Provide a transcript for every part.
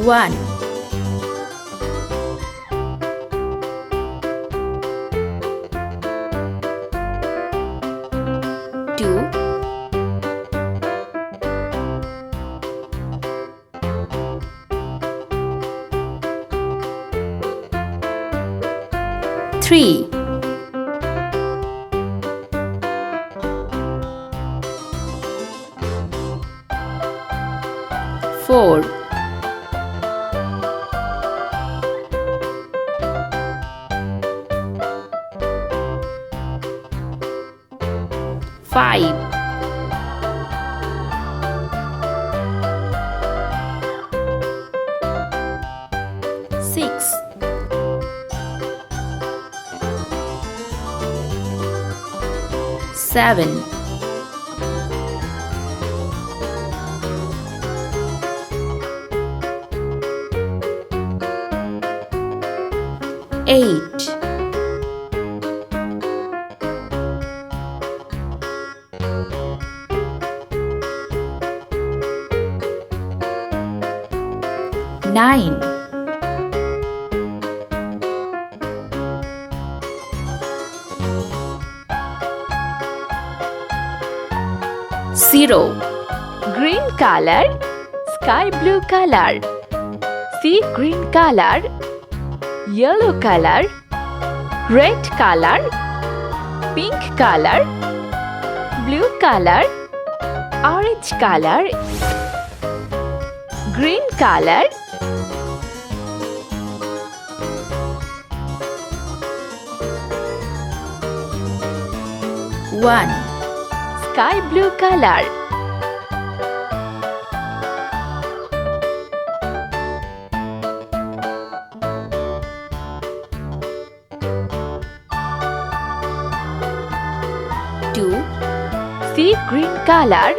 1 2 3 4 5 6 7 8 9 0 Green color, sky blue color, sea green color, yellow color, red color, pink color, blue color, orange color, green color, one sky blue color, 2 sea green color,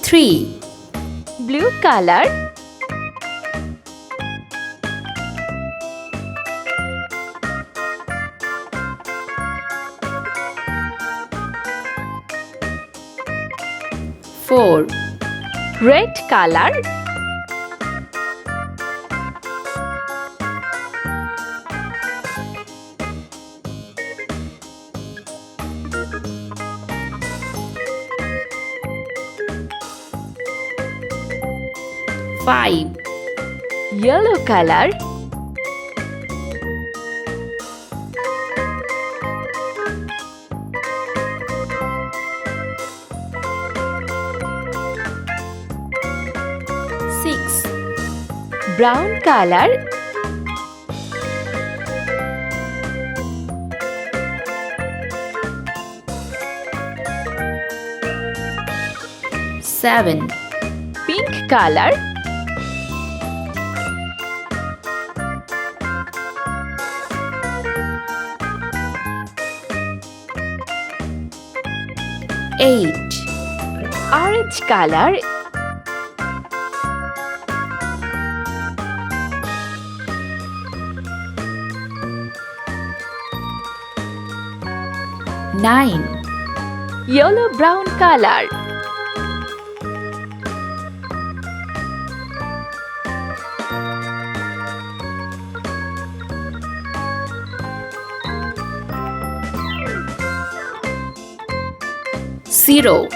3 blue color, 4 red color, 5 yellow color, 6 brown color, 7 pink color, 8 orange color, 9 yellow brown color, 0